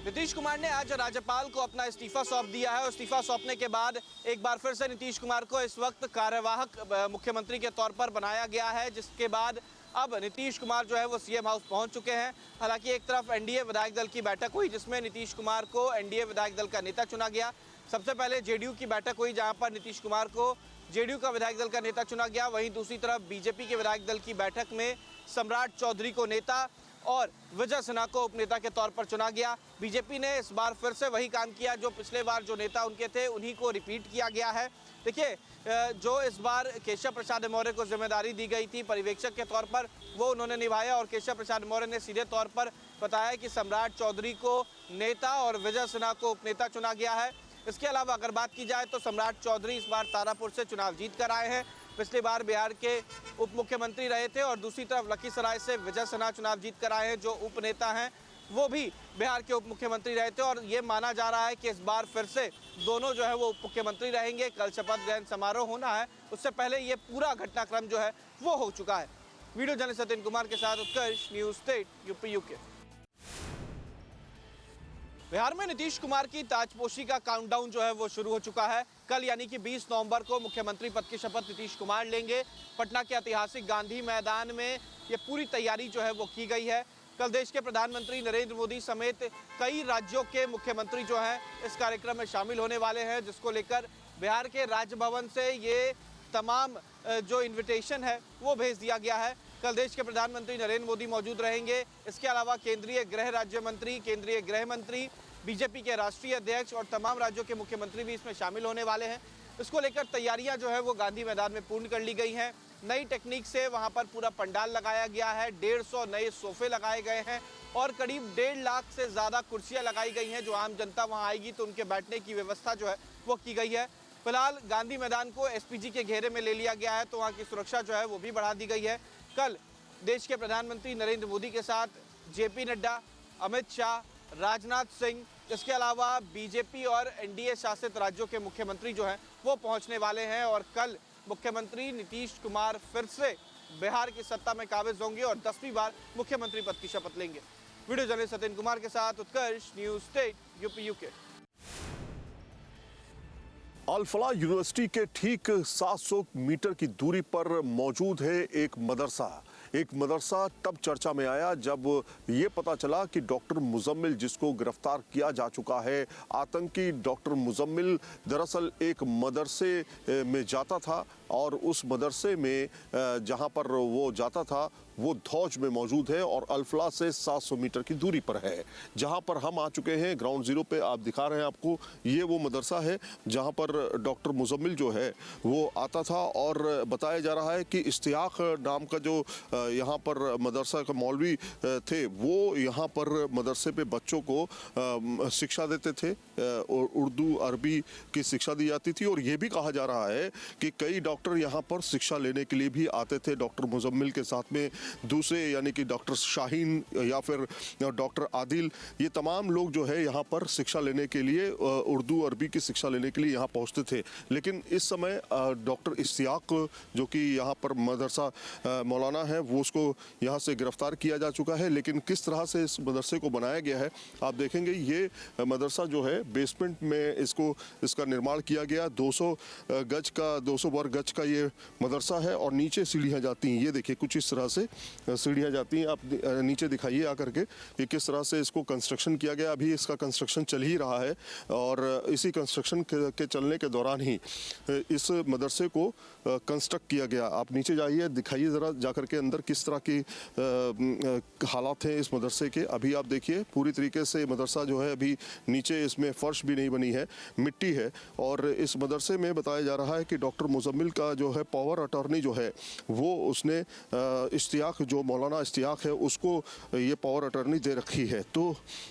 नीतीश कुमार ने आज राज्यपाल को अपना इस्तीफा सौंप दिया है और इस्तीफा सौंपने के बाद एक बार फिर से नीतीश कुमार को इस वक्त कार्यवाहक मुख्यमंत्री के तौर पर बनाया गया है, जिसके बाद अब नीतीश कुमार जो है वो सीएम हाउस पहुंच चुके हैं। हालांकि एक तरफ एनडीए विधायक दल की बैठक हुई जिसमें नीतीश कुमार को एनडीए विधायक दल का नेता चुना गया। सबसे पहले जेडीयू की बैठक हुई जहां पर नीतीश कुमार को जेडीयू का विधायक दल का नेता चुना गया। वहीं दूसरी तरफ बीजेपी के विधायक दल की बैठक में सम्राट चौधरी को नेता और विजय सिन्हा को उपनेता के तौर पर चुना गया। बीजेपी ने इस बार फिर से वही काम किया जो पिछले बार जो नेता उनके थे उन्हीं को रिपीट किया गया है। देखिए, जो इस बार केशव प्रसाद मौर्य को जिम्मेदारी दी गई थी परिवेक्षक के तौर पर, वो उन्होंने निभाया और केशव प्रसाद मौर्य ने सीधे तौर पर बताया कि सम्राट चौधरी को नेता और विजय सिन्हा को उपनेता चुना गया है। इसके अलावा अगर बात की जाए तो सम्राट चौधरी इस बार तारापुर से चुनाव जीत कर आए हैं। पिछली बार बिहार के उप मुख्यमंत्री रहे थे और दूसरी तरफ लखीसराय से विजय सिन्हा चुनाव जीत कर आए हैं, जो उपनेता हैं वो भी बिहार के उप मुख्यमंत्री रहे थे और ये माना जा रहा है कि इस बार फिर से दोनों जो है वो उप मुख्यमंत्री रहेंगे। कल शपथ ग्रहण समारोह होना है, उससे पहले ये पूरा घटनाक्रम जो है वो हो चुका है। वीडियो जर्नलिस्ट सत्येंद्र कुमार के साथ Utkarsh, News State UP UK. Bihar में नीतीश कुमार की ताजपोशी का काउंटडाउन जो है वो शुरू हो चुका है। कल यानी कि 20 नवंबर को मुख्यमंत्री पद की शपथ नीतीश कुमार लेंगे। पटना के ऐतिहासिक गांधी मैदान में ये पूरी तैयारी जो है वो की गई है। कल देश के प्रधानमंत्री नरेंद्र मोदी समेत कई राज्यों के मुख्यमंत्री जो हैं इस कार्यक्रम में शामिल होने वाले हैं, जिसको लेकर बिहार के राजभवन से ये तमाम जो इन्विटेशन है वो भेज दिया गया है। कल देश के प्रधानमंत्री नरेंद्र मोदी मौजूद रहेंगे। इसके अलावा केंद्रीय गृह राज्य मंत्री, केंद्रीय गृह मंत्री, बीजेपी के राष्ट्रीय अध्यक्ष और तमाम राज्यों के मुख्यमंत्री भी इसमें शामिल होने वाले हैं। इसको लेकर तैयारियां जो है वो गांधी मैदान में पूर्ण कर ली गई हैं। नई टेक्निक से वहां पर पूरा पंडाल लगाया गया है। 150 नए सोफे लगाए गए हैं और करीब 1.5 लाख से ज़्यादा कुर्सियां लगाई गई हैं। जो आम जनता वहां आएगी तो उनके बैठने की व्यवस्था जो है वो की गई है। फिलहाल गांधी मैदान को एसपीजी के घेरे में ले लिया गया है, तो वहाँ की सुरक्षा जो है वो भी बढ़ा दी गई है। कल देश के प्रधानमंत्री नरेंद्र मोदी के साथ जेपी नड्डा, अमित शाह, राजनाथ सिंह, इसके अलावा बीजेपी और एनडीए शासित राज्यों के मुख्यमंत्री जो हैं वो पहुंचने वाले हैं और कल मुख्यमंत्री नीतीश कुमार फिर से बिहार की सत्ता में काबिज होंगे और 10वीं बार मुख्यमंत्री पद की शपथ लेंगे। वीडियो जर्नलिस्ट सत्येंद्र कुमार के साथ Utkarsh, News State UP UK. Al Falah University के ठीक 700 मीटर की दूरी पर मौजूद है एक मदरसा। एक मदरसा तब चर्चा में आया जब ये पता चला कि डॉक्टर मुजम्मिल, जिसको गिरफ्तार किया जा चुका है, आतंकी डॉक्टर मुजम्मिल दरअसल एक मदरसे में जाता था और उस मदरसे में जहाँ पर वो जाता था वो धौज में मौजूद है और अल-फलाह से 700 मीटर की दूरी पर है। जहाँ पर हम आ चुके हैं ग्राउंड ज़ीरो पे, आप दिखा रहे हैं आपको, ये वो मदरसा है जहाँ पर डॉक्टर मुजम्मिल जो है वो आता था। और बताया जा रहा है कि इश्तियाक नाम का जो यहाँ पर मदरसा का मौलवी थे, वो यहाँ पर मदरसे पे बच्चों को शिक्षा देते थे और उर्दू अरबी की शिक्षा दी जाती थी। और ये भी कहा जा रहा है कि कई डॉक्टर यहाँ पर शिक्षा लेने के लिए भी आते थे डॉक्टर मुजम्मिल के साथ में। दूसरे यानी कि डॉक्टर शाहीन या फिर डॉक्टर आदिल, ये तमाम लोग जो है यहाँ पर शिक्षा लेने के लिए, उर्दू अरबी की शिक्षा लेने के लिए यहाँ पहुँचते थे। लेकिन इस समय डॉक्टर इश्तियाक जो कि यहाँ पर मदरसा मौलाना है, वो उसको यहाँ से गिरफ्तार किया जा चुका है। लेकिन किस तरह से इस मदरसे को बनाया गया है आप देखेंगे। ये मदरसा जो है बेसमेंट में इसका निर्माण किया गया। 200 वर्ग गज का ये मदरसा है और नीचे सीढ़ियाँ जाती हैं। ये देखिए कुछ इस तरह से सीढ़ियाँ जाती हैं। आप नीचे दिखाइए आकर के कि किस तरह से इसको कंस्ट्रक्शन किया गया। अभी इसका कंस्ट्रक्शन चल ही रहा है और इसी कंस्ट्रक्शन के चलने के दौरान ही इस मदरसे को कंस्ट्रक्ट किया गया। आप नीचे जाइए, दिखाइए ज़रा जाकर के अंदर किस तरह की हालात हैं इस मदरसे के। अभी आप देखिए पूरी तरीके से मदरसा जो है अभी नीचे इसमें फ़र्श भी नहीं बनी है, मिट्टी है। और इस मदरसे में बताया जा रहा है कि डॉक्टर मुजम्मिल का जो है पावर अटॉर्नी जो है वो उसने इश्तियाक, जो मौलाना इश्तियाक है, उसको ये पावर अटॉर्नी दे रखी है। तो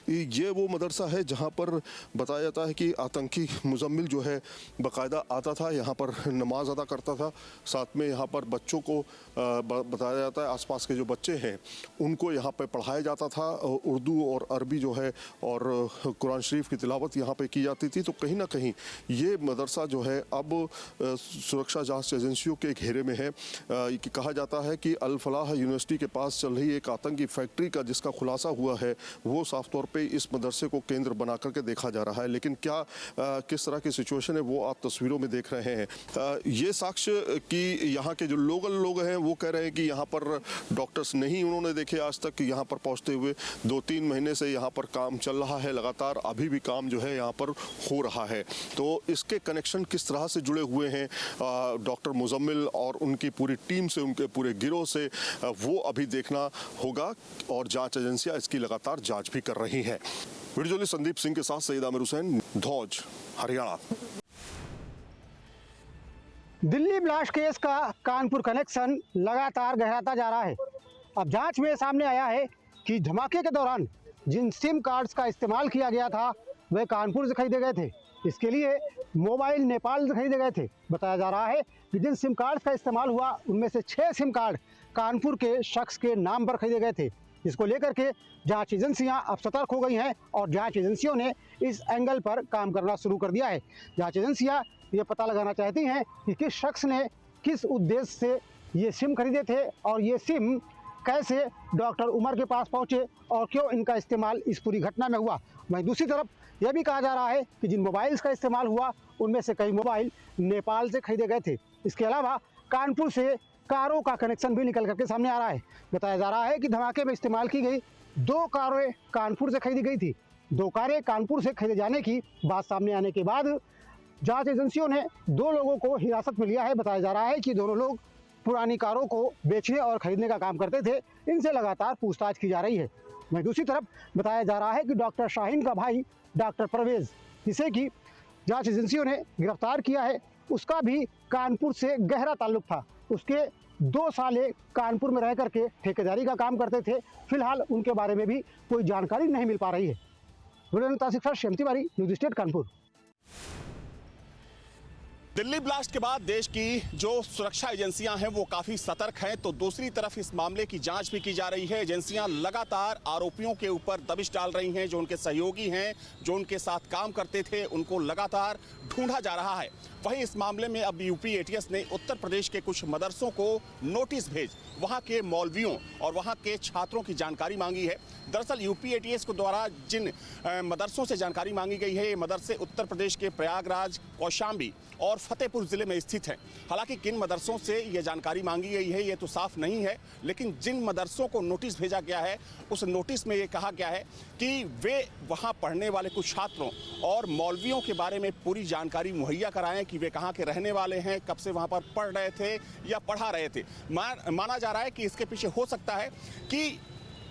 ये वो मदरसा है जहाँ पर बताया जाता है कि आतंकी मुजम्मिल जो है बाकायदा आता था, यहाँ पर नमाज अदा करता था। साथ में यहाँ पर बच्चों को बताया जाता है, आसपास के जो बच्चे हैं उनको यहाँ पे पढ़ाया जाता था। उर्दू और अरबी जो है और कुरान शरीफ की तिलावत यहाँ पे की जाती थी। तो कहीं ना कहीं ये मदरसा जो है अब सुरक्षा जांच एजेंसियों के घेरे में है। कि कहा जाता है कि अल फलाह यूनिवर्सिटी के पास चल रही एक आतंकी फैक्ट्री का जिसका खुलासा हुआ है वो साफ तौर पे इस मदरसे को केंद्र बना करके देखा जा रहा है। लेकिन क्या किस तरह की सिचुएशन है वो आप तस्वीरों में देख रहे हैं। ये साक्ष्य कि यहाँ के जो लोकल लोग हैं वो कह रहे हैं कि यहाँ पर डॉक्टर्स नहीं उन्होंने देखे आज तक। यहाँ पर पहुँचते हुए 2-3 महीने से यहाँ पर काम चल रहा है लगातार, अभी भी काम जो है यहाँ पर हो रहा है। तो इसके कनेक्शन किस तरह से जुड़े हुए हैं डॉक्टर मुजम्मिल और उनकी पूरी टीम से, उनके पूरे गिरोह से, वो अभी देखना होगा और जांच एजेंसियां इसकी लगातार जांच भी कर रही हैं। वीडियो जर्नलिस्ट संदीप सिंह के साथ सईद आमिर हुसैन, धौज, हरियाणा। दिल्ली ब्लास्ट केस का कानपुर कनेक्शन लगातार गहराता जा रहा है। अब जांच में सामने आया है कि धमाके के दौरान जिन सिम कार्ड्स का इस्तेमाल किया गया था वे कानपुर से खरीदे गए थे। इसके लिए मोबाइल नेपाल से खरीदे गए थे। बताया जा रहा है कि जिन सिम कार्ड्स का इस्तेमाल हुआ उनमें से 6 सिम कार्ड कानपुर के शख्स के नाम पर खरीदे गए थे। इसको लेकर के जांच एजेंसियां अब सतर्क हो गई हैं और जांच एजेंसियों ने इस एंगल पर काम करना शुरू कर दिया है। जांच एजेंसियां ये पता लगाना चाहती हैं कि किस शख्स ने किस उद्देश्य से ये सिम खरीदे थे और ये सिम कैसे डॉक्टर उमर के पास पहुंचे और क्यों इनका इस्तेमाल इस पूरी घटना में हुआ। वहीं दूसरी तरफ यह भी कहा जा रहा है कि जिन मोबाइल्स का इस्तेमाल हुआ उनमें से कई मोबाइल नेपाल से खरीदे गए थे। इसके अलावा कानपुर से कारों का कनेक्शन भी निकल करके सामने आ रहा है। बताया जा रहा है कि धमाके में इस्तेमाल की गई 2 कारें कानपुर से खरीदी गई थी। 2 कारें कानपुर से खरीदे जाने की बात सामने आने के बाद जांच एजेंसियों ने 2 लोगों को हिरासत में लिया है। बताया जा रहा है कि दोनों लोग पुरानी कारों को बेचने और खरीदने का काम करते थे। इनसे लगातार पूछताछ की जा रही है। वहीं दूसरी तरफ बताया जा रहा है कि डॉक्टर शाहीन का भाई डॉक्टर परवेज, जिसे कि जांच एजेंसियों ने गिरफ्तार किया है, उसका भी कानपुर से गहरा ताल्लुक था। उसके 2 साले कानपुर में रह करके ठेकेदारी का काम करते थे। फिलहाल उनके बारे में भी कोई जानकारी नहीं मिल पा रही है। Shyam Tiwari, News State Kanpur. Delhi blast के बाद देश की जो सुरक्षा एजेंसियां हैं वो काफी सतर्क हैं, तो दूसरी तरफ इस मामले की जांच भी की जा रही है। एजेंसियां लगातार आरोपियों के ऊपर दबिश डाल रही हैं। जो उनके सहयोगी हैं, जो उनके साथ काम करते थे, उनको लगातार ढूंढा जा रहा है। वहीं इस मामले में अब यूपी एटीएस ने उत्तर प्रदेश के कुछ मदरसों को नोटिस भेज वहां के मौलवियों और वहां के छात्रों की जानकारी मांगी है। दरअसल यूपी एटीएस को द्वारा जिन मदरसों से जानकारी मांगी गई है, ये मदरसे उत्तर प्रदेश के प्रयागराज, कौशाम्बी और फतेहपुर जिले में स्थित हैं। हालांकि किन मदरसों से ये जानकारी मांगी गई है ये तो साफ नहीं है, लेकिन जिन मदरसों को नोटिस भेजा गया है उस नोटिस में ये कहा गया है कि वे वहां पढ़ने वाले कुछ छात्रों और मौलवियों के बारे में पूरी जानकारी मुहैया कराएं कि वे कहाँ के रहने वाले हैं, कब से वहां पर पढ़ रहे थे या पढ़ा रहे थे। माना जा रहा है कि इसके पीछे हो सकता है कि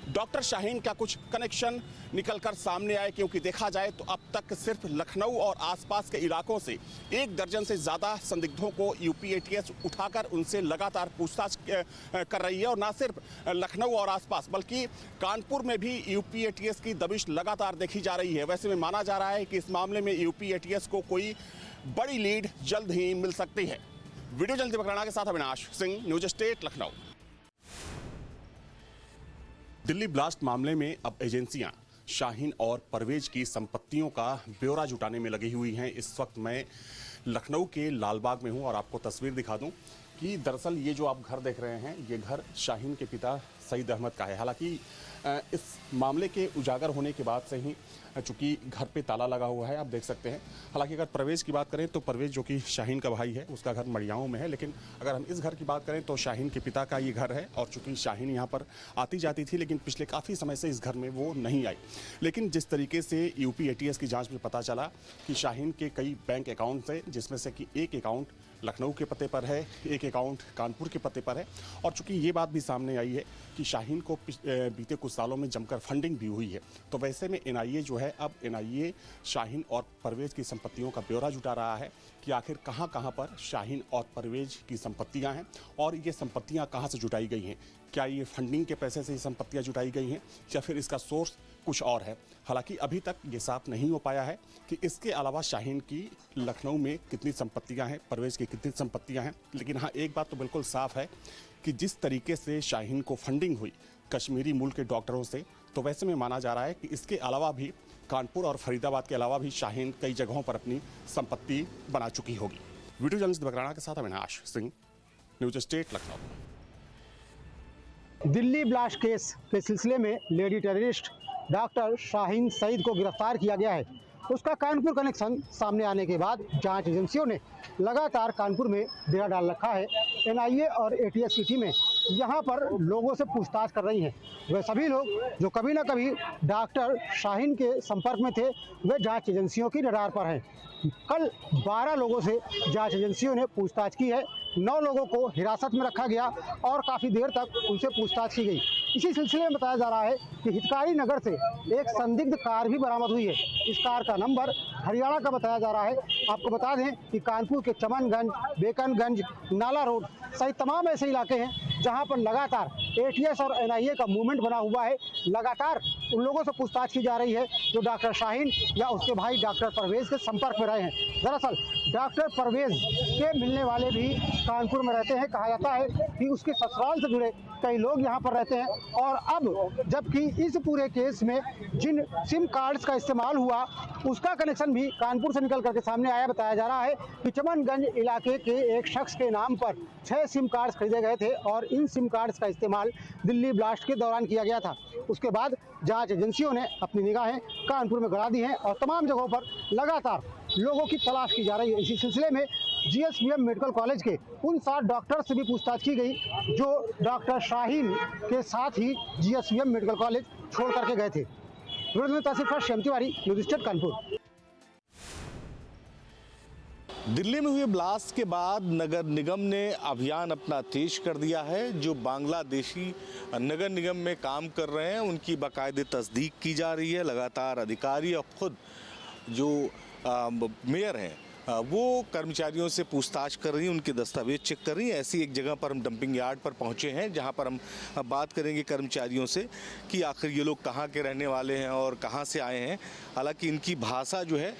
डॉक्टर शाहीन का कुछ कनेक्शन निकलकर सामने आए, क्योंकि देखा जाए तो अब तक सिर्फ लखनऊ और आसपास के इलाकों से 1 दर्जन से ज़्यादा संदिग्धों को यूपी एटीएस उठाकर उनसे लगातार पूछताछ कर रही है। और न सिर्फ लखनऊ और आसपास बल्कि कानपुर में भी यूपी एटीएस की दबिश लगातार देखी जा रही है। वैसे में माना जा रहा है कि इस मामले में यूपी एटीएस को कोई बड़ी लीड जल्द ही मिल सकती है। वीडियो जल्दी पकड़ना के साथ Avinash Singh, News State, Lucknow. Delhi blast मामले में अब एजेंसियां शाहीन और परवेज की संपत्तियों का ब्यौरा जुटाने में लगी हुई हैं। इस वक्त मैं लखनऊ के लालबाग में हूं और आपको तस्वीर दिखा दूं कि दरअसल ये जो आप घर देख रहे हैं ये घर शाहीन के पिता सईद अहमद का है। हालांकि इस मामले के उजागर होने के बाद से ही चूंकि घर पे ताला लगा हुआ है, आप देख सकते हैं। हालांकि अगर परवेज की बात करें तो परवेज जो कि शाहीन का भाई है उसका घर मड़ियाओं में है, लेकिन अगर हम इस घर की बात करें तो शाहीन के पिता का ये घर है। और चूंकि शाहीन यहाँ पर आती जाती थी, लेकिन पिछले काफ़ी समय से इस घर में वो नहीं आई। लेकिन जिस तरीके से यूपी एटीएस की जाँच में पता चला कि शाहीन के कई बैंक अकाउंट्स हैं, जिसमें से कि एक अकाउंट लखनऊ के पते पर है, एक अकाउंट कानपुर के पते पर है। और चूंकि ये बात भी सामने आई है कि शाहीन को बीते कुछ सालों में जमकर फंडिंग भी हुई है, तो वैसे में एनआईए जो है, अब एनआईए शाहीन और परवेज की संपत्तियों का ब्यौरा जुटा रहा है कि आखिर कहां कहां पर शाहीन और परवेज की संपत्तियां हैं और ये संपत्तियां कहां से जुटाई गई हैं। क्या ये फंडिंग के पैसे से ही संपत्तियां जुटाई गई हैं या फिर इसका सोर्स कुछ और है। हालांकि अभी तक ये साफ नहीं हो पाया है कि इसके अलावा शाहीन की लखनऊ में कितनी संपत्तियां हैं, परवेज की कितनी संपत्तियां हैं। लेकिन हाँ, एक बात तो बिल्कुल साफ है कि जिस तरीके से शाहीन को फंडिंग हुई कश्मीरी मूल के डॉक्टरों से, तो वैसे में माना जा रहा है कि इसके अलावा भी कानपुर और फरीदाबाद के अलावा भी शाहीन कई जगहों पर अपनी संपत्ति बना चुकी होगी। वीडियो जर्नलिस्ट बकराना के साथ Avinash Singh, News State Lucknow. Delhi blast case के सिलसिले में lady terrorist doctor Shaheen Saeed को गिरफ्तार किया गया है। उसका कानपुर कनेक्शन सामने आने के बाद जांच एजेंसियों ने लगातार कानपुर में डेरा डाल रखा है। एनआईए और एटीएस की टीमें यहां पर लोगों से पूछताछ कर रही हैं। वे सभी लोग जो कभी ना कभी डॉक्टर शाहीन के संपर्क में थे, वे जांच एजेंसियों की रडार पर हैं। कल 12 लोगों से जांच एजेंसियों ने पूछताछ की है। 9 लोगों को हिरासत में रखा गया और काफ़ी देर तक उनसे पूछताछ की गई। इसी सिलसिले में बताया जा रहा है कि हितकारी नगर से एक संदिग्ध कार भी बरामद हुई है। इस कार का नंबर हरियाणा का बताया जा रहा है। आपको बता दें कि कानपुर के चमनगंज, बेकनगंज, नाला रोड सहित तमाम ऐसे इलाके हैं जहां पर लगातार एटीएस और एनआईए का मूवमेंट बना हुआ है। लगातार उन लोगों से पूछताछ की जा रही है जो डॉक्टर शाहीन या उसके भाई डॉक्टर परवेज के संपर्क में रहे हैं। दरअसल डॉक्टर परवेज के मिलने वाले भी कानपुर में रहते हैं। कहा जाता है कि उसके ससुराल से जुड़े कई लोग यहाँ पर रहते हैं। और अब जबकि इस पूरे केस में जिन सिम कार्ड्स का इस्तेमाल हुआ उसका कनेक्शन भी कानपुर से निकल करके सामने आया। बताया जा रहा है कि चमनगंज इलाके के एक शख्स के नाम पर 6 सिम कार्ड्स खरीदे गए थे और इन सिम कार्ड्स का इस्तेमाल दिल्ली ब्लास्ट के दौरान किया गया था। उसके बाद जांच एजेंसियों ने अपनी निगाहें कानपुर में गड़ा दी हैं और तमाम जगहों पर लगातार लोगों की तलाश की जा रही है। इसी सिलसिले में जीएसवीएम मेडिकल कॉलेज के उन 7 डॉक्टर से भी पूछताछ की गई जो डॉक्टर शाहीन के साथ ही जीएसवीएम मेडिकल कॉलेज छोड़ करके गए थे। Shyam Tiwari, News State Kanpur. दिल्ली में हुए ब्लास्ट के बाद नगर निगम ने अभियान अपना तेज कर दिया है। जो बांग्लादेशी नगर निगम में काम कर रहे हैं उनकी बाकायदे तस्दीक की जा रही है। लगातार अधिकारी और खुद जो मेयर हैं वो कर्मचारियों से पूछताछ कर रही हैं, उनके दस्तावेज चेक कर रही हैं। ऐसी एक जगह पर हम डंपिंग यार्ड पर पहुंचे हैं जहां पर हम बात करेंगे कर्मचारियों से कि आखिर ये लोग कहां के रहने वाले हैं और कहां से आए हैं। हालांकि इनकी भाषा जो है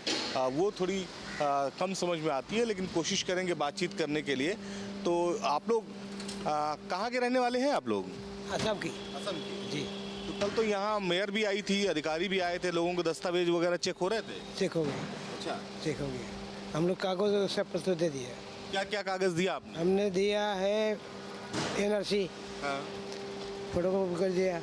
वो थोड़ी कम समझ में आती है, लेकिन कोशिश करेंगे बातचीत करने के लिए। तो आप लोग कहाँ के रहने वाले हैं आप लोग? असम की जी। तो कल तो यहाँ मेयर भी आई थी, अधिकारी भी आए थे, लोगों के दस्तावेज वगैरह चेक हो रहे थे? चेक हो गया। अच्छा, चेक हो गया। हम लोग कागज सब पत्र दे दिया। क्या क्या कागज दिया आपने? हमने दिया है एनआरसी, हाँ। फोटोकॉपी कर दिया,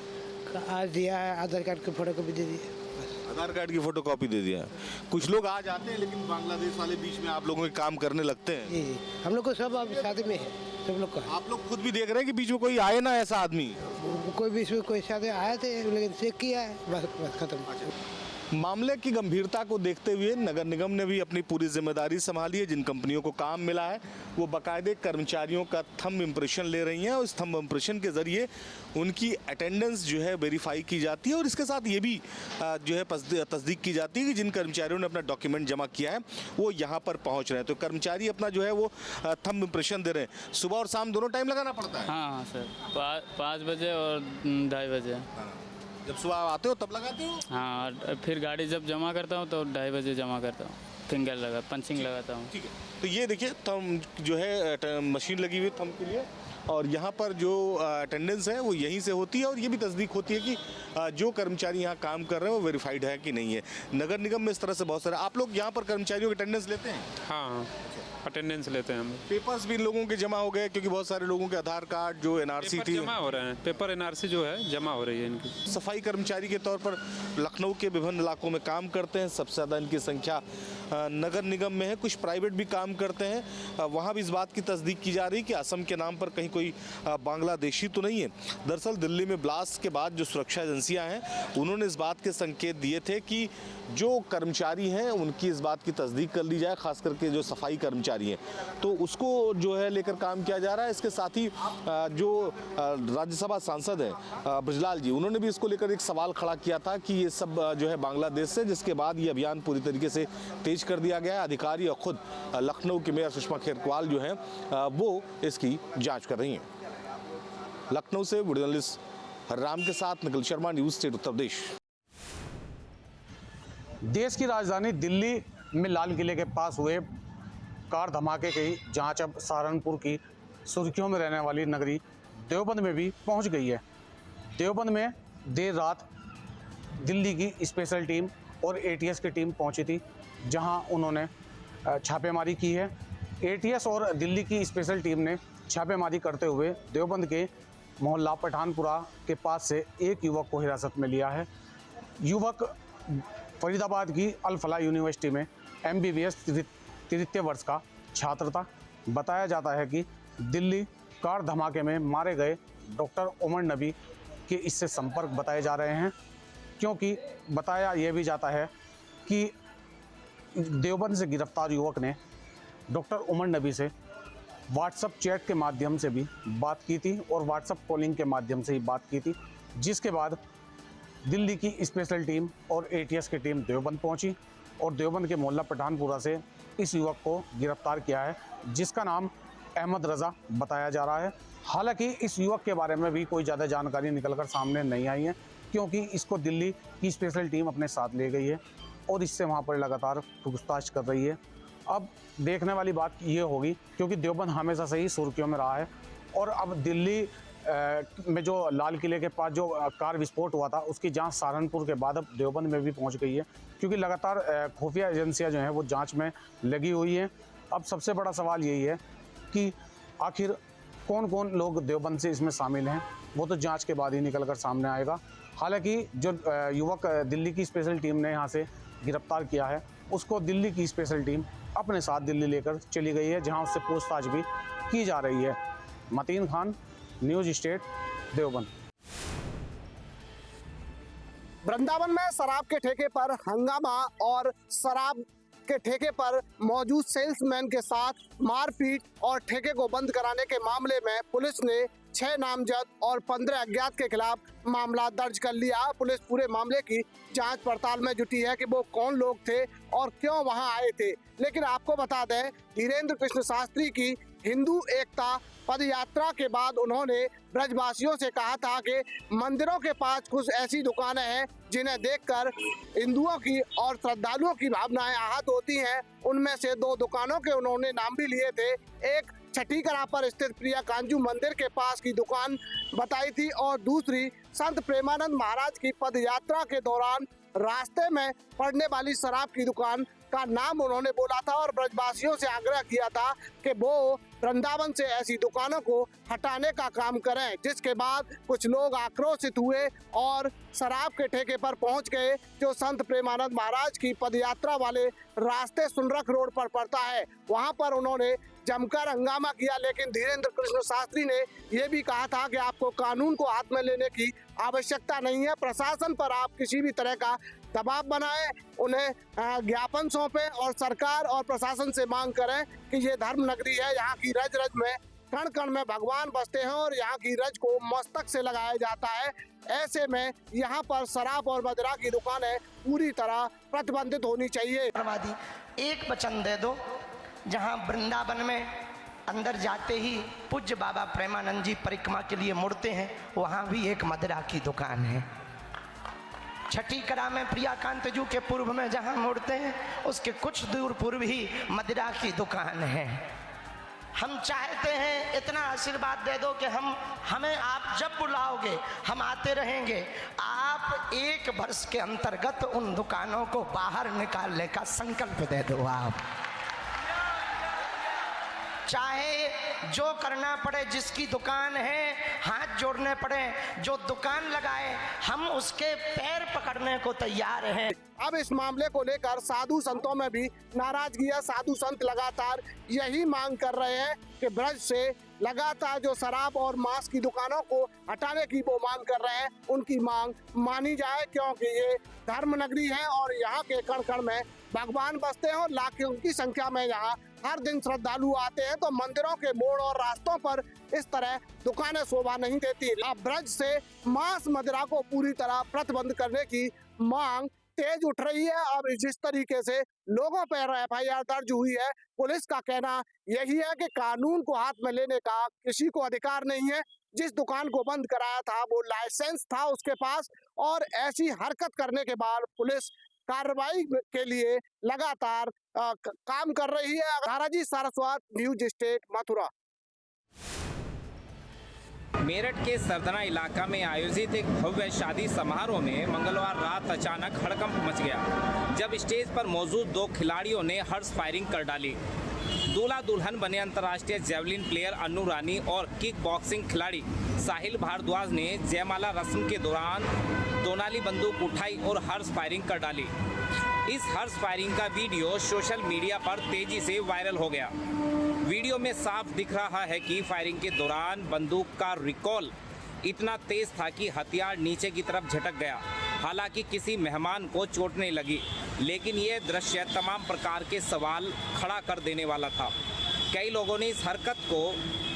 आज दिया है आधार कार्ड की फोटोकॉपी दे दिया। आधार कार्ड की फोटोकॉपी दे दिया। कुछ लोग आ जाते हैं लेकिन बांग्लादेश वाले बीच में आप लोगों के काम करने लगते हैं। जी जी, हम लोग को सब अब शादी में है, सब लोग का। आप लोग खुद भी देख रहे हैं कि बीच में कोई आए ना ऐसा आदमी? कोई बीच में कोई शादी आए थे लेकिन चेक किया है, बस खत्म। मामले की गंभीरता को देखते हुए नगर निगम ने भी अपनी पूरी जिम्मेदारी संभाली है। जिन कंपनियों को काम मिला है वो बाकायदे कर्मचारियों का थंब इम्प्रेशन ले रही हैं और इस थंब इम्प्रेशन के ज़रिए उनकी अटेंडेंस जो है वेरीफाई की जाती है और इसके साथ ये भी जो है तस्दीक की जाती है कि जिन कर्मचारियों ने अपना डॉक्यूमेंट जमा किया है वो यहाँ पर पहुँच रहे हैं। तो कर्मचारी अपना जो है वो थंब इम्प्रेशन दे रहे हैं। सुबह और शाम दोनों टाइम लगाना पड़ता है? हाँ सर, 5 बजे और 2:30 बजे। जब सुबह आते हो तब लगाते हो? हाँ, और फिर गाड़ी जब जमा करता हूँ तो 2:30 बजे जमा करता हूँ। फिंगर पंचिंग लगाता हूँ। ठीक है, तो ये देखिए थंब जो है मशीन लगी हुई है थंब के लिए और यहाँ पर जो अटेंडेंस है वो यहीं से होती है और ये भी तस्दीक होती है कि जो कर्मचारी यहाँ काम कर रहे हैं वो वेरीफाइड है कि नहीं है। नगर निगम में इस तरह से बहुत सारे आप लोग यहाँ पर कर्मचारियों की अटेंडेंस लेते हैं? हाँ, अटेंडेंस लेते हैं हम। पेपर्स भी लोगों के जमा हो गए क्योंकि बहुत सारे लोगों के आधार कार्ड जो एनआरसी थी जमा हो रहे हैं। पेपर एनआरसी जो है जमा हो रही है इनकी। सफाई कर्मचारी के तौर पर लखनऊ के विभिन्न इलाकों में काम करते हैं। सबसे ज़्यादा इनकी संख्या नगर निगम में है, कुछ प्राइवेट भी काम करते हैं। वहाँ भी इस बात की तस्दीक की जा रही है कि असम के नाम पर कहीं कोई बांग्लादेशी तो नहीं है। दरअसल दिल्ली में ब्लास्ट के बाद जो सुरक्षा एजेंसियां हैं उन्होंने इस बात के संकेत दिए थे कि जो कर्मचारी हैं उनकी इस बात की तस्दीक कर ली जाए, खास करके जो सफाई कर्मचारी हैं तो उसको जो है लेकर काम किया जा रहा है। इसके साथ ही जो राज्यसभा सांसद हैं ब्रजलाल जी, उन्होंने भी इसको लेकर एक सवाल खड़ा किया था कि ये सब जो है बांग्लादेश से, जिसके बाद ये अभियान पूरी तरीके से तेज कर दिया गया है। अधिकारी और खुद लखनऊ के मेयर सुषमा खेरकवाल जो हैं वो इसकी जाँच कर रही हैं। लखनऊ से वीडियो जर्नलिस्ट हरराम के साथ निखिल शर्मा, न्यूज़ स्टेट उत्तर प्रदेश। देश की राजधानी दिल्ली में लाल किले के पास हुए कार धमाके की जांच अब सहारनपुर की सुर्खियों में रहने वाली नगरी देवबंद में भी पहुंच गई है। देवबंद में देर रात दिल्ली की स्पेशल टीम और एटीएस की टीम पहुंची थी, जहां उन्होंने छापेमारी की है एटीएस और दिल्ली की स्पेशल टीम ने छापेमारी करते हुए देवबंद के मोहल्ला पठानपुरा के पास से एक युवक को हिरासत में लिया है। युवक फरीदाबाद की अल फलाह यूनिवर्सिटी में MBBS तृतीय वर्ष का छात्र था। बताया जाता है कि दिल्ली कार धमाके में मारे गए डॉक्टर उमर नबी के इससे संपर्क बताए जा रहे हैं, क्योंकि बताया यह भी जाता है कि देवबंद से गिरफ्तार युवक ने डॉक्टर उमर नबी से व्हाट्सएप चैट के माध्यम से भी बात की थी और व्हाट्सएप कॉलिंग के माध्यम से ही बात की थी, जिसके बाद दिल्ली की स्पेशल टीम और ATS की टीम देवबंद पहुंची और देवबंद के मोहल्ला पठानपुरा से इस युवक को गिरफ्तार किया है, जिसका नाम अहमद रज़ा बताया जा रहा है। हालांकि इस युवक के बारे में भी कोई ज़्यादा जानकारी निकलकर सामने नहीं आई है, क्योंकि इसको दिल्ली की स्पेशल टीम अपने साथ ले गई है और इससे वहाँ पर लगातार पूछताछ कर रही है। अब देखने वाली बात ये होगी, क्योंकि देवबंद हमेशा से ही सुर्खियों में रहा है और अब दिल्ली में जो लाल किले के पास जो कार विस्फोट हुआ था उसकी जांच सहारनपुर के बाद अब देवबंद में भी पहुंच गई है, क्योंकि लगातार खुफिया एजेंसियां जो हैं वो जांच में लगी हुई हैं। अब सबसे बड़ा सवाल यही है कि आखिर कौन कौन लोग देवबंद से इसमें शामिल हैं, वो तो जांच के बाद ही निकल कर सामने आएगा। हालांकि जो युवक दिल्ली की स्पेशल टीम ने यहाँ से गिरफ्तार किया है, उसको दिल्ली की स्पेशल टीम अपने साथ दिल्ली लेकर चली गई है, जहाँ उससे पूछताछ भी की जा रही है। Mateen Khan, News State, Deoband. वृंदावन में शराब के ठेके पर हंगामा और शराब के ठेके पर मौजूद सेल्समैन के साथ मारपीट और ठेके को बंद कराने के मामले में पुलिस ने 6 नामजद और 15 अज्ञात के खिलाफ मामला दर्ज कर लिया। पुलिस पूरे मामले की जांच पड़ताल में जुटी है कि वो कौन लोग थे और क्यों वहां आए थे। लेकिन आपको बता दें, धीरेन्द्र कृष्ण शास्त्री की हिंदू एकता पद यात्रा के बाद उन्होंने ब्रजवासियों से कहा था कि मंदिरों के पास कुछ ऐसी दुकानें हैं जिन्हें देखकर हिंदुओं की और श्रद्धालुओं की भावनाएं आहत होती हैं। उनमें से 2 दुकानों के उन्होंने नाम भी लिए थे। एक छठी करा पर स्थित प्रिया कांजू मंदिर के पास की दुकान बताई थी और दूसरी संत प्रेमानंद महाराज की पद यात्रा के दौरान रास्ते में पड़ने वाली शराब की दुकान का नाम उन्होंने बोला था और ब्रजवासियों से आग्रह किया था कि वो वृंदावन से ऐसी दुकानों को हटाने का काम करें, जिसके बाद कुछ लोग आक्रोशित हुए और शराब के ठेके पर पहुंच गए, जो संत प्रेमानंद महाराज की पदयात्रा वाले रास्ते सुनरख रोड पर पड़ता है। वहां पर उन्होंने जमकर हंगामा किया, लेकिन धीरेन्द्र कृष्ण शास्त्री ने यह भी कहा था कि आपको कानून को हाथ में लेने की आवश्यकता नहीं है, प्रशासन पर आप किसी भी तरह का दबाव बनाएं, उन्हें ज्ञापन सौंपें और सरकार और प्रशासन से मांग करें कि ये धर्म नगरी है, यहाँ की रज रज में कण कण में भगवान बसते हैं और यहाँ की रज को मस्तक से लगाया जाता है। ऐसे में यहाँ पर शराब और मदिरा की दुकानें पूरी तरह प्रतिबंधित होनी चाहिए। एक वचन दे दो, जहाँ वृंदावन में अंदर जाते ही पूज्य बाबा प्रेमानंद जी परिक्रमा के लिए मुड़ते हैं, वहाँ भी एक मदिरा की दुकान है। छठी करा में प्रियाकांत जू के पूर्व में जहाँ मुड़ते हैं, उसके कुछ दूर पूर्व ही मदिरा की दुकान है। हम चाहते हैं इतना आशीर्वाद दे दो कि हमें आप जब बुलाओगे हम आते रहेंगे। आप 1 वर्ष के अंतर्गत उन दुकानों को बाहर निकालने का संकल्प दे दो। आप चाहे जो करना पड़े, जिसकी दुकान है हाथ जोड़ने पड़े, जो दुकान लगाए हम उसके पैर पकड़ने को तैयार हैं। अब इस मामले को लेकर साधु संतों में भी नाराजगी है। साधु संत लगातार यही मांग कर रहे हैं कि ब्रज से लगातार जो शराब और मांस की दुकानों को हटाने की वो मांग कर रहे हैं, उनकी मांग मानी जाए, क्योंकि ये धर्म नगरी है और यहाँ के कण कण में भगवान बसते हैं और लाखों की संख्या में यहाँ हर दिन श्रद्धालु आते हैं। तो मंदिरों के मोड़ और रास्तों पर इस तरह दुकानें शोभा नहीं देती। अब ब्रज से मांस मदिरा को पूरी तरह प्रतिबंध करने की मांग तेज उठ रही है। अब जिस तरीके से लोगों पर FIR दर्ज हुई है, पुलिस का कहना यही है कि कानून को हाथ में लेने का किसी को अधिकार नहीं है। जिस दुकान को बंद कराया था वो लाइसेंस था उसके पास, और ऐसी हरकत करने के बाद पुलिस कार्रवाई के लिए लगातार काम कर रही है। Taraji Saraswat, news state, Mathura. Meerut के सरदना इलाका में आयोजित एक भव्य शादी समारोह में मंगलवार रात अचानक हड़कंप मच गया, जब स्टेज पर मौजूद 2 खिलाड़ियों ने हर्ष फायरिंग कर डाली। दूल्हा दुल्हन बने अंतर्राष्ट्रीय जेवलिन प्लेयर अन्नू रानी और किक बॉक्सिंग खिलाड़ी साहिल भारद्वाज ने जयमाला रस्म के दौरान दोनाली बंदूक उठाई और हर्ष फायरिंग कर डाली। इस हर्ष फायरिंग का वीडियो सोशल मीडिया पर तेजी से वायरल हो गया। वीडियो में साफ दिख रहा है कि फायरिंग के दौरान बंदूक का रिकॉल इतना तेज था कि हथियार नीचे की तरफ झटक गया। हालांकि किसी मेहमान को चोट नहीं लगी, लेकिन ये दृश्य तमाम प्रकार के सवाल खड़ा कर देने वाला था। कई लोगों ने इस हरकत को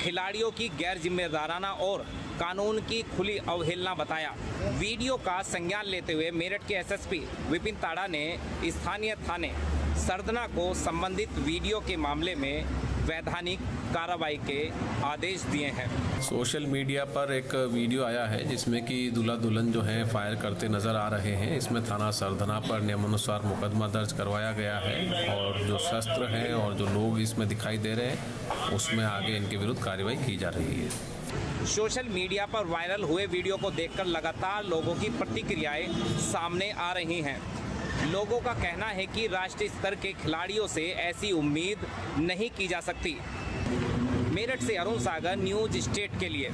खिलाड़ियों की गैर जिम्मेदाराना और कानून की खुली अवहेलना बताया। वीडियो का संज्ञान लेते हुए मेरठ के एसएसपी विपिन ताड़ा ने स्थानीय थाने सरदना को संबंधित वीडियो के मामले में वैधानिक कार्रवाई के आदेश दिए हैं। सोशल मीडिया पर एक वीडियो आया है जिसमें कि दूल्हा दुल्हन जो है फायर करते नजर आ रहे हैं। इसमें थाना सरदना पर नियमानुसार मुकदमा दर्ज करवाया गया है और जो शस्त्र हैं और जो लोग इसमें दिखाई दे रहे हैं उसमें आगे इनके विरुद्ध कार्रवाई की जा रही है। सोशल मीडिया पर वायरल हुए वीडियो को देखकर लगातार लोगों की प्रतिक्रियाएं सामने आ रही हैं। लोगों का कहना है कि राष्ट्रीय स्तर के खिलाड़ियों से ऐसी उम्मीद नहीं की जा सकती। मेरठ से अरुण सागर, न्यूज स्टेट के लिए।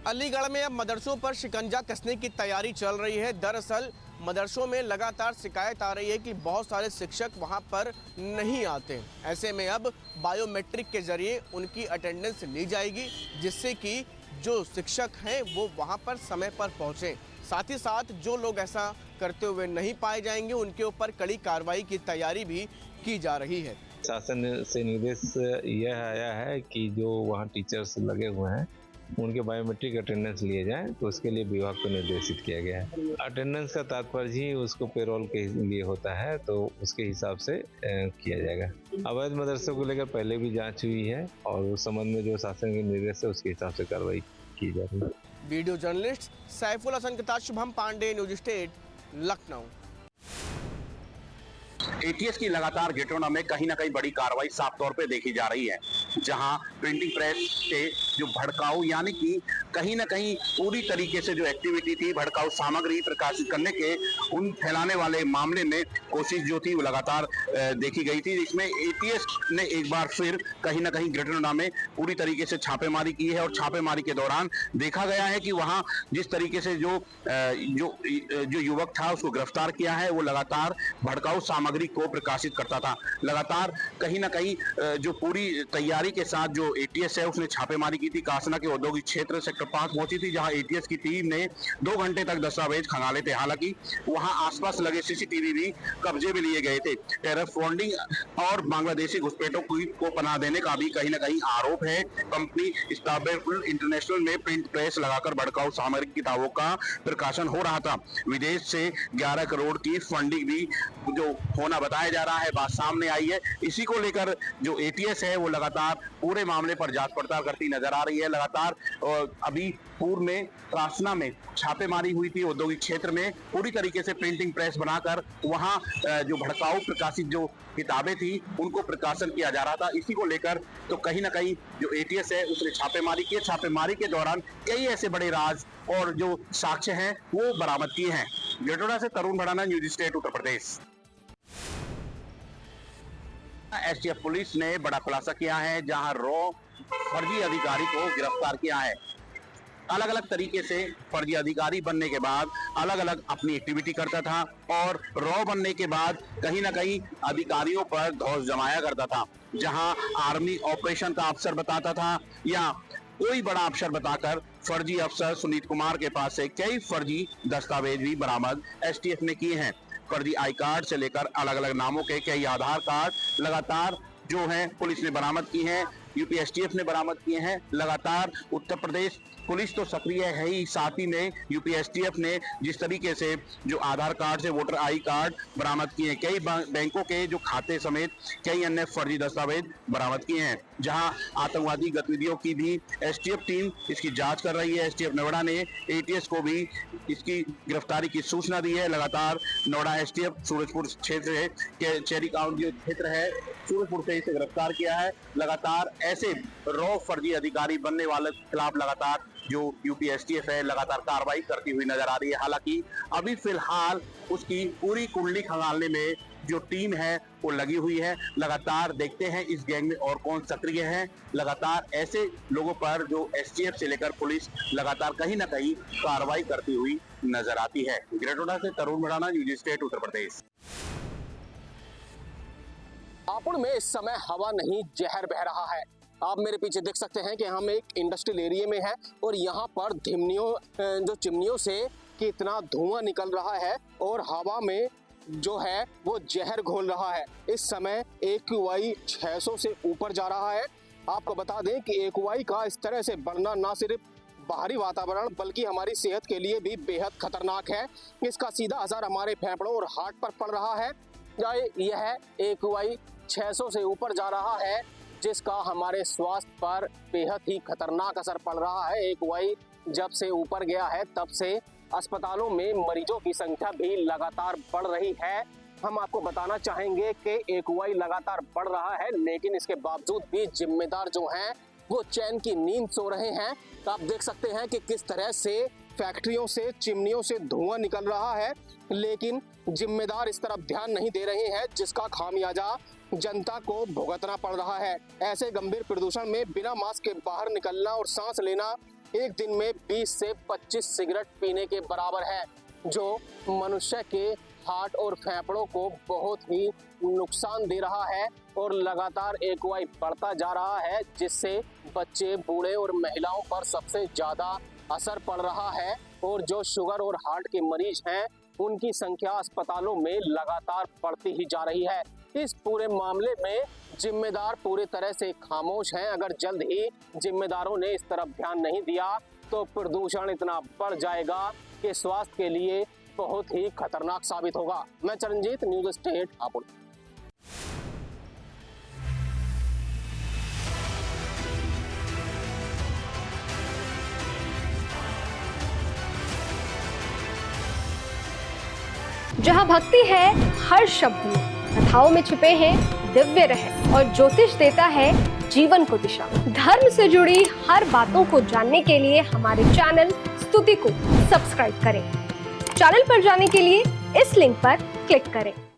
अलीगढ़ में अब मदरसों पर शिकंजा कसने की तैयारी चल रही है। दरअसल मदरसों में लगातार शिकायत आ रही है कि बहुत सारे शिक्षक वहां पर नहीं आते। ऐसे में अब बायोमेट्रिक के जरिए उनकी अटेंडेंस ली जाएगी, जिससे कि जो शिक्षक हैं वो वहां पर समय पर पहुंचें। साथ ही साथ जो लोग ऐसा करते हुए नहीं पाए जाएंगे उनके ऊपर कड़ी कार्रवाई की तैयारी भी की जा रही है। शासन से निर्देश यह आया है कि जो वहाँ टीचर्स लगे हुए हैं उनके बायोमेट्रिक अटेंडेंस लिए जाएं, तो उसके लिए विभाग को निर्देशित किया गया है। अटेंडेंस का तात्पर्य ही उसको पेरोल के लिए होता है, तो उसके हिसाब से किया जाएगा। अवैध मदरसों को लेकर पहले भी जांच हुई है और उस संबंध में जो शासन के निर्देश है उसके हिसाब से कार्रवाई की जा रही है। वीडियो जर्नलिस्ट सैफुल हसन के साथ Shubham Pandey, News State, Lucknow. ATS की लगातार गेटोना में कहीं ना कहीं बड़ी कार्रवाई साफ तौर पे देखी जा रही है, जहां प्रिंटिंग प्रेस के जो भड़काऊ यानी कि कहीं ना कहीं पूरी तरीके से जो एक्टिविटी थी भड़काऊ सामग्री प्रकाशित करने के उन फैलाने वाले मामले में कोशिश जो थी वो लगातार देखी गई थी। इसमें एटीएस ने एक बार फिर कहीं ना कहीं गेटोना में पूरी तरीके से छापेमारी की है और छापेमारी के दौरान देखा गया है कि वहां जिस तरीके से जो युवक था उसको गिरफ्तार किया है, वो लगातार भड़काऊ सामग्री को प्रकाशित करता था। लगातार कहीं ना कहीं जो पूरी तैयारी के साथ जो एटीएस है उसने छापेमारी की थी। कासना के औद्योगिक क्षेत्र सेक्टर 5 पहुंची थी, जहां एटीएस की टीम ने 2 घंटे तक दस्तावेज खंगाले थे। हालांकि वहां आसपास लगे सीसीटीवी भी कब्जे में लिए गए थे। टेरर फंडिंग और बांग्लादेशी घुसपैठों को पनाह देने का भी कहीं ना कहीं आरोप है। कंपनी इस्तांबुल इंटरनेशनल में प्रिंट प्रेस लगाकर भड़काऊ सामरिक किताबों का प्रकाशन हो रहा था। विदेश से 11 करोड़ की फंडिंग भी जो होना बताया जा रहा है, बात सामने आई है। इसी को लेकर जो एटीएस है वो लगातार पूरे मामले पर जांच पड़ताल करती नजर आ रही है। लगातार अभी पूर्व में कासना में छापेमारी हुई थी औद्योगिक क्षेत्र में, पूरी तरीके से प्रिंटिंग प्रेस बनाकर वहां जो भड़काऊ प्रकाशित जो किताबें थी उनको प्रकाशन किया जा रहा था। इसी को लेकर तो कहीं ना कहीं जो एटीएस है उसने छापेमारी की। छापेमारी के दौरान कई ऐसे बड़े राज और जो साक्ष्य हैं वो बरामद किए हैं। गेटोना से तरुण Bhadana, news state, Uttar Pradesh. STF police ने बड़ा खुलासा किया है, जहां रॉ फर्जी अधिकारी को गिरफ्तार किया है। अलग अलग तरीके से फर्जी अधिकारी बनने के बाद अलग अलग अपनी एक्टिविटी करता था और रॉ बनने के बाद कहीं ना कहीं अधिकारियों पर धौंस जमाया करता था। जहां आर्मी ऑपरेशन का अफसर बताता था या कोई बड़ा अफसर बताकर फर्जी अफसर सुनीत कुमार के पास से कई फर्जी दस्तावेज भी बरामद एसटीएफ ने किए हैं। फर्जी आई कार्ड से लेकर अलग अलग नामों के कई आधार कार्ड लगातार जो हैं पुलिस ने बरामद की हैं, यूपी एसटीएफ ने बरामद किए हैं। लगातार उत्तर प्रदेश पुलिस तो सक्रिय है ही, साथ ही में यूपी एसटीएफ ने जिस तरीके से जो आधार कार्ड से वोटर आई कार्ड बरामद किए हैं, कई बैंकों के जो खाते समेत कई अन्य फर्जी दस्तावेज बरामद किए हैं। जहां आतंकवादी गतिविधियों की भी एसटीएफ टीम इसकी जांच कर रही है। एसटीएफ नोएडा ने एटीएस को भी इसकी गिरफ्तारी की सूचना दी है। लगातार नोएडा एसटीएफ सूरजपुर क्षेत्र के चेरी काउंटी जो क्षेत्र है सूरजपुर से इसे गिरफ्तार किया है। लगातार ऐसे रॉ फर्जी अधिकारी बनने वाले के खिलाफ लगातार जो यूपीएसटीएफ है लगातार कार्रवाई करती हुई नजर आ रही है। हालांकि अभी फिलहाल उसकी पूरी कुंडली खंगालने में जो टीम है वो लगी हुई है। लगातार देखते हैं इस गैंग में और कौन सक्रिय है। लगातार ऐसे लोगों पर जो एसटीएफ से लेकर पुलिस लगातार कहीं ना कहीं कार्रवाई करती हुई नजर आती है। ग्रेटर से तरुण मराना, न्यूज स्टेट, उत्तर प्रदेश। हापुड़ में इस समय हवा नहीं जहर बह रहा है। आप मेरे पीछे देख सकते हैं कि हम एक इंडस्ट्रियल एरिया में हैं और यहाँ पर चिमनियों से कितना धुआं निकल रहा है और हवा में जो है वो जहर घोल रहा है। इस समय AQI 600 से ऊपर जा रहा है। आपको बता दें कि AQI का इस तरह से बढ़ना ना सिर्फ बाहरी वातावरण बल्कि हमारी सेहत के लिए भी बेहद खतरनाक है। इसका सीधा असर हमारे फेफड़ों और हार्ट पर पड़ रहा है। यह AQI 600 से ऊपर जा रहा है जिसका हमारे स्वास्थ्य पर बेहद ही खतरनाक असर पड़ रहा है। AQI जब से ऊपर गया है तब से अस्पतालों में मरीजों की संख्या भी लगातार बढ़ रही है। हम आपको बताना चाहेंगे कि AQI लगातार बढ़ रहा है लेकिन इसके बावजूद भी जिम्मेदार जो हैं वो चैन की नींद सो रहे हैं। तो आप देख सकते हैं कि किस तरह से फैक्ट्रियों से चिमनियों से धुआं निकल रहा है लेकिन जिम्मेदार इस तरफ ध्यान नहीं दे रहे हैं जिसका खामियाजा जनता को भुगतना पड़ रहा है। ऐसे गंभीर प्रदूषण में बिना मास्क के बाहर निकलना और सांस लेना एक दिन में 20 से 25 सिगरेट पीने के बराबर है जो मनुष्य के हार्ट और फेफड़ों को बहुत ही नुकसान दे रहा है और लगातार AQI बढ़ता जा रहा है जिससे बच्चे, बूढ़े और महिलाओं पर सबसे ज़्यादा असर पड़ रहा है और जो शुगर और हार्ट के मरीज हैं उनकी संख्या अस्पतालों में लगातार बढ़ती ही जा रही है। इस पूरे मामले में जिम्मेदार पूरी तरह से खामोश हैं। अगर जल्द ही जिम्मेदारों ने इस तरफ ध्यान नहीं दिया तो प्रदूषण इतना बढ़ जाएगा कि स्वास्थ्य के लिए बहुत ही खतरनाक साबित होगा। मैं चरणजीत, न्यूज स्टेट, हापुड़। जहाँ भक्ति है हर शब्द में, कथाओं में छुपे हैं दिव्य रहस्य और ज्योतिष देता है जीवन को दिशा। धर्म से जुड़ी हर बातों को जानने के लिए हमारे चैनल स्तुति को सब्सक्राइब करें। चैनल पर जाने के लिए इस लिंक पर क्लिक करें।